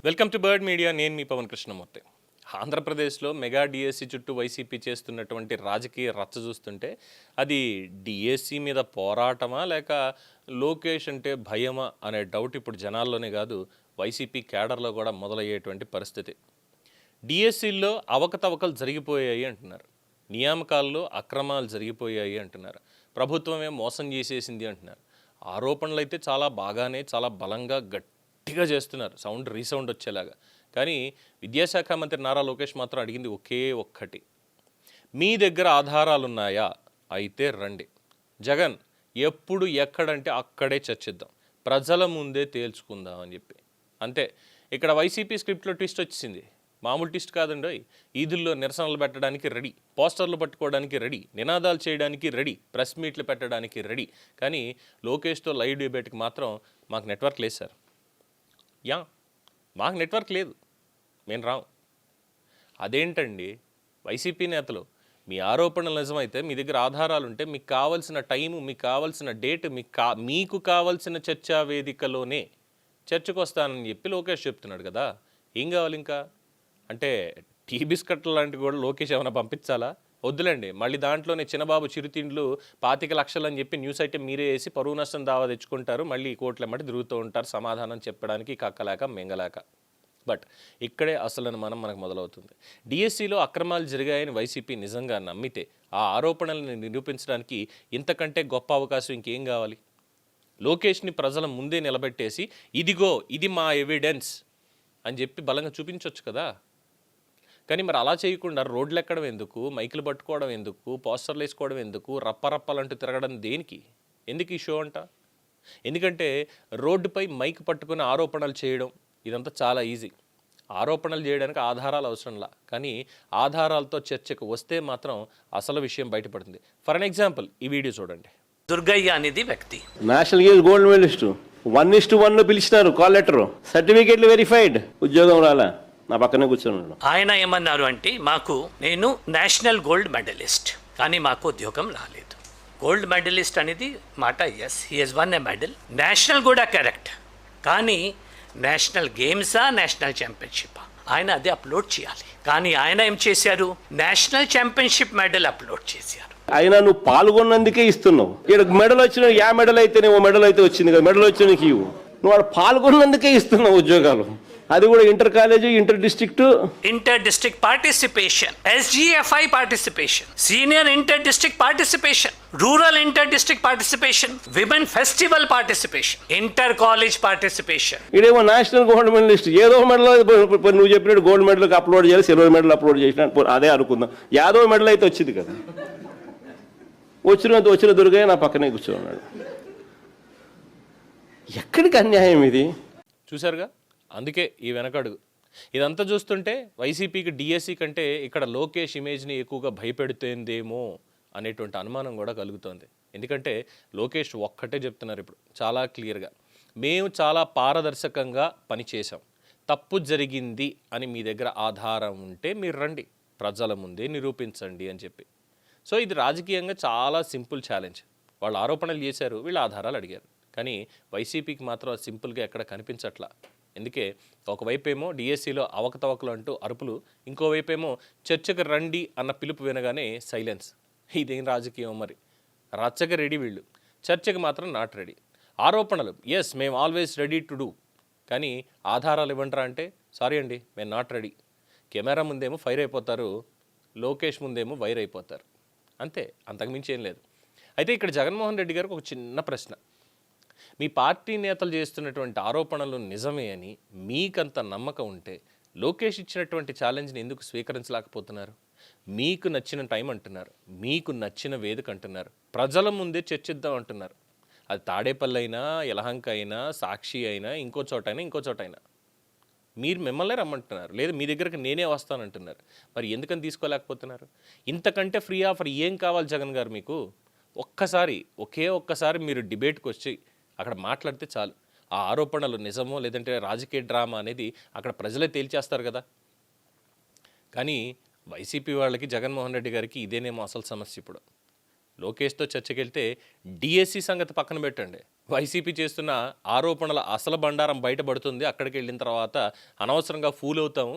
Welcome to bird media. నేను మీ పవన్ కృష్ణమూర్తి. ఆంధ్రప్రదేశ్లో mega DSC చుట్టూ వైసీపీ చేస్తున్నటువంటి రాజకీయ రచ్చ చూస్తుంటే అది డిఎస్సి మీద పోరాటమా లేక లోకేష్ అంటే భయమా అనే డౌట్ ఇప్పుడు జనాల్లోనే కాదు వైసీపీ క్యాడర్లో కూడా మొదలయ్యేటువంటి పరిస్థితి. డిఎస్సిల్లో అవకతవకలు జరిగిపోయాయి అంటున్నారు, నియామకాల్లో అక్రమాలు జరిగిపోయాయి అంటున్నారు, ప్రభుత్వమే మోసం చేసేసింది అంటున్నారు. ఆరోపణలు అయితే చాలా బాగానే చాలా బలంగా గట్టిగా చేస్తున్నారు, సౌండ్ రీసౌండ్ వచ్చేలాగా. కానీ విద్యాశాఖ మంత్రి నారా లోకేష్ మాత్రం అడిగింది ఒకే ఒక్కటి, మీ దగ్గర ఆధారాలు ఉన్నాయా? అయితే రండి. జగన్ ఎప్పుడు ఎక్కడంటే అక్కడే చర్చిద్దాం, ప్రజల ముందే తేల్చుకుందాం అని చెప్పి. అంతే. ఇక్కడ వైసీపీ స్క్రిప్ట్లో ట్విస్ట్ వచ్చింది. మామూలు ట్విస్ట్ కాదండి. ఈదుల్లో నిరసనలు పెట్టడానికి రెడీ, పోస్టర్లు పట్టుకోవడానికి రెడీ, నినాదాలు చేయడానికి రెడీ, ప్రెస్ మీట్లు పెట్టడానికి రెడీ. కానీ లోకేష్తో లైవ్ డిబేట్కి మాత్రం మాకు నెట్వర్క్ లేదు సార్. మాకు నెట్వర్క్ లేదు, మేము రాం. అదేంటండి వైసీపీ నేతలు, మీ ఆరోపణలు నిజమైతే మీ దగ్గర ఆధారాలు ఉంటే మీకు కావాల్సిన టైము, మీకు కావాల్సిన డేట్, మీకు కావాల్సిన చర్చా వేదికలోనే చర్చకు వస్తానని చెప్పి లోకేష్ చెప్తున్నాడు కదా. ఏం కావాలి ఇంకా? అంటే టీ బిస్కట్లు లాంటివి కూడా లోకేష్ ఏమైనా పంపించాలా? వద్దులేండి. మళ్ళీ దాంట్లోనే చిన్నబాబు చిరుతిండ్లు 25 లక్షలు అని చెప్పి న్యూస్ అయితే మీరే వేసి పరువు నష్టం దావా తెచ్చుకుంటారు, మళ్ళీ కోట్ల మట్టి తిరుగుతూ ఉంటారు సమాధానం చెప్పడానికి కక్కలేక మెంగలేక. బట్ ఇక్కడే అసలు మనకు మొదలవుతుంది. డిఎస్సిలో అక్రమాలు జరిగాయని వైసీపీ నిజంగా నమ్మితే ఆ ఆరోపణలను నిరూపించడానికి ఇంతకంటే గొప్ప అవకాశం ఇంకేం కావాలి? లోకేష్ని ప్రజల ముందే నిలబెట్టేసి ఇదిగో ఇది మా ఎవిడెన్స్ అని చెప్పి బలంగా చూపించవచ్చు కదా. కానీ మరి అలా చేయకుండా రోడ్లు ఎక్కడం ఎందుకు, మైకులు పట్టుకోవడం ఎందుకు, పోస్టర్లు వేసుకోవడం ఎందుకు, రప్పరప్పలంటూ తిరగడం దేనికి? ఎందుకు ఈ షో అంట? ఎందుకంటే రోడ్డుపై మైక్ పట్టుకుని ఆరోపణలు చేయడం ఇదంతా చాలా ఈజీ. ఆరోపణలు చేయడానికి ఆధారాలు అవసరంలా, కానీ ఆధారాలతో చర్చకు వస్తే మాత్రం అసలు విషయం బయటపడుతుంది. ఫర్ అన్ ఎగ్జాంపుల్ ఈ వీడియో చూడండి. దుర్గయ్య అనేది వ్యక్తి నేషనల్ గేమ్స్ గోల్డ్ మెడలిస్టు 1:1 పిలిచినారు, కాల్ లెటర్, సర్టిఫికేట్లు వెరిఫైడ్, ఉద్యోగం రాలా, నా పక్కనే కూర్చొని. ఆయన ఏమన్నారు అంటే, నేను నేషనల్ గోల్డ్ మెడలిస్ట్, కానీ మాకు ఉద్యోగం రాలేదు. గోల్డ్ మెడలిస్ట్ అనేది మాట yes, he he's won a medal. National కూడా కరెక్ట్, కానీ నేషనల్ గేమ్సా నేషనల్ ఛాంపియన్షిపా ఆయన అదే అప్లోడ్ చేయాలి. కానీ ఆయన ఏం చేశారు, నేషనల్ ఛాంపియన్షిప్ మెడల్ అప్లోడ్ చేశారు. అయినా నువ్వు పాల్గొన్నందుకే ఇస్తున్నావు. ఇక్కడ మెడల్ వచ్చిన మెడల్ అయితే మెడల్ అయితే వచ్చింది కదా, మెడల్ వచ్చిన నీకు ఇవ్వు. నువ్వు వాడు పాల్గొన్నందుకే ఇస్తున్నావు ఉద్యోగాలు, అది కూడా inter college, inter district participation, SGFI participation, senior inter district participation, rural inter district participation, women festival participation, inter college participation. ఇదేమో నేషనల్ గోల్డ్ మెడలిస్ట్, ఏదో మెడల్ నువ్వు చెప్పినట్టు గోల్డ్ మెడల్కి అప్లోడ్ చేయాలి, సిల్వర్ మెడల్ అప్లోడ్ చేసిన అదే అనుకుందాం. యాదో మెడల్ అయితే వచ్చింది కదా, వచ్చిన దుర్గయ్య నా పక్కనే కూర్చోన్నాడు. ఎక్కడికి అన్యాయం ఇది? చూశారుగా, అందుకే ఈ వెనకడుగు. ఇదంతా చూస్తుంటే వైసీపీకి డిఎస్సి కంటే ఇక్కడ లోకేష్ ఇమేజ్ని ఎక్కువగా భయపెడుతోందేమో అనేటువంటి అనుమానం కూడా కలుగుతోంది. ఎందుకంటే లోకేష్ ఒక్కటే చెప్తున్నారు ఇప్పుడు చాలా క్లియర్గా, మేము చాలా పారదర్శకంగా పనిచేసాం, తప్పు జరిగింది అని మీ దగ్గర ఆధారం ఉంటే మీరు రండి, ప్రజల ముందే నిరూపించండి అని చెప్పి. సో ఇది రాజకీయంగా చాలా సింపుల్ ఛాలెంజ్. వాళ్ళు ఆరోపణలు చేశారు, వీళ్ళు ఆధారాలు అడిగారు. కానీ వైసీపీకి మాత్రం సింపుల్గా ఎక్కడ కనిపించట్లా. అందుకే ఒకవైపేమో డిఎస్సిలో అవకతవకలు అంటూ అరుపులు, ఇంకోవైపేమో చర్చకు రండి అన్న పిలుపు వినగానే సైలెన్స్. ఇదేం రాజకీయం మరి? రచ్చకి రెడీ వీళ్ళు, చర్చకి మాత్రం నాట్ రెడీ. ఆరోపణలు ఎస్ మేము ఆల్వేస్ రెడీ టు డూ, కానీ ఆధారాలు ఇవ్వంటారా అంటే సారీ అండి మేము నాట్ రెడీ. కెమెరా ముందేమో ఫైర్ అయిపోతారు, లోకేష్ ముందేమో వైర్ అయిపోతారు, అంతే, అంతకుమించి ఏం లేదు. అయితే ఇక్కడ జగన్మోహన్ రెడ్డి గారికి ఒక చిన్న ప్రశ్న. మీ పార్టీ నేతలు చేస్తున్నటువంటి ఆరోపణలు నిజమే అని మీకంత నమ్మకం ఉంటే లోకేష్ ఇచ్చినటువంటి ఛాలెంజ్ని ఎందుకు స్వీకరించలేకపోతున్నారు? మీకు నచ్చిన టైం అంటున్నారు, మీకు నచ్చిన వేదిక అంటున్నారు, ప్రజల ముందే చర్చిద్దాం అంటున్నారు. అది తాడేపల్లి అయినా, యలహంక అయినా, సాక్షి అయినా, ఇంకో చోటైనా మీరు మిమ్మల్నే రమ్మంటున్నారు, లేదు మీ దగ్గరకు నేనే వస్తానంటున్నారు. మరి ఎందుకని తీసుకోలేకపోతున్నారు? ఇంతకంటే ఫ్రీ ఆఫర్ ఏం కావాలి జగన్ గారు మీకు? ఒకే ఒక్కసారి మీరు డిబేట్కి వచ్చి అక్కడ మాట్లాడితే చాలు. ఆ ఆరోపణలు నిజమో లేదంటే రాజకీయ డ్రామా అనేది అక్కడ ప్రజలే తేల్చేస్తారు కదా. కానీ వైసీపీ వాళ్ళకి, జగన్మోహన్ రెడ్డి గారికి ఇదేనేమో అసలు సమస్య. ఇప్పుడు లోకేష్తో చర్చకెళ్తే డిఎస్సి సంగతి పక్కన పెట్టండి, వైసీపీ చేస్తున్న ఆరోపణల అసలు బండారం బయటపడుతుంది, అక్కడికి వెళ్ళిన తర్వాత అనవసరంగా ఫూల్ అవుతాము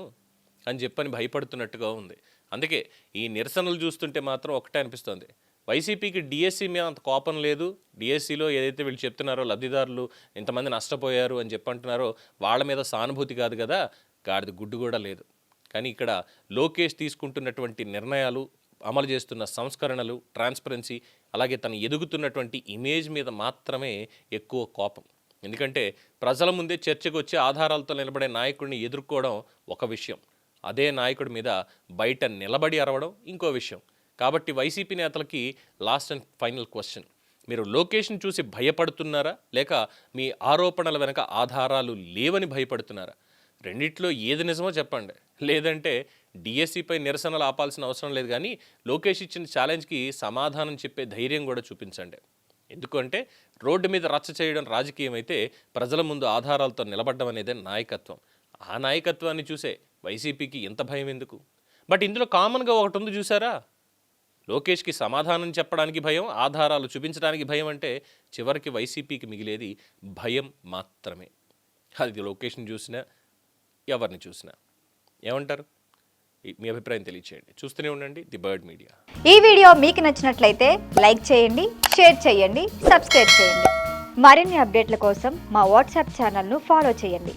అని చెప్పని భయపడుతున్నట్టుగా ఉంది. అందుకే ఈ నిరసనలు చూస్తుంటే మాత్రం ఒకటే అనిపిస్తుంది, వైసీపీకి డిఎస్సి మీద అంత కోపం లేదు, డిఎస్సిలో ఏదైతే వీళ్ళు చెప్తున్నారో లబ్ధిదారులు ఇంతమంది నష్టపోయారు అని చెప్పంటున్నారో వాళ్ళ మీద సానుభూతి కాదు కదా, గాడిద గుడ్డు కూడా లేదు. కానీ ఇక్కడ లోకేష్ తీసుకుంటున్నటువంటి నిర్ణయాలు, అమలు చేస్తున్న సంస్కరణలు, ట్రాన్స్పరెన్సీ, అలాగే తను ఎదుగుతున్నటువంటి ఇమేజ్ మీద మాత్రమే ఎక్కువ కోపం. ఎందుకంటే ప్రజల ముందే చర్చకు వచ్చి ఆధారాలతో నిలబడే నాయకుడిని ఎదుర్కోవడం ఒక విషయం, అదే నాయకుడి మీద బయట నిలబడి అరవడం ఇంకో విషయం. కాబట్టి వైసీపీ నేతలకి లాస్ట్ అండ్ ఫైనల్ క్వశ్చన్, మీరు లోకేష్ని చూసి భయపడుతున్నారా, లేక మీ ఆరోపణల వెనక ఆధారాలు లేవని భయపడుతున్నారా? రెండిట్లో ఏది నిజమో చెప్పండి. లేదంటే డిఎస్సిపై నిరసనలు ఆపాల్సిన అవసరం లేదు, కానీ లోకేష్ ఇచ్చిన ఛాలెంజ్కి సమాధానం చెప్పే ధైర్యం కూడా చూపించండి. ఎందుకంటే రోడ్డు మీద రచ్చ చేయడం రాజకీయం అయితే, ప్రజల ముందు ఆధారాలతో నిలబడడం అనేదే నాయకత్వం. ఆ నాయకత్వాన్ని చూసే వైసీపీకి ఎంత భయం ఎందుకు? బట్ ఇందులో కామన్గా ఒకటి ఉంది చూసారా, లోకేష్కి సమాధానం చెప్పడానికి భయం, ఆధారాలు చూపించడానికి భయం. అంటే చివరికి వైసీపీకి మిగిలేది భయం మాత్రమే. అది లోకేష్ని చూసినా ఎవరిని చూసినా. ఏమంటారు? మీ అభిప్రాయం తెలియచేయండి. చూస్తూనే ఉండండి ది బర్డ్ మీడియా. ఈ వీడియో మీకు నచ్చినట్లయితే లైక్ చేయండి, షేర్ చేయండి, సబ్స్క్రైబ్ చేయండి. మరిన్ని అప్డేట్ల కోసం మా వాట్సాప్ ఛానల్ను ఫాలో చేయండి.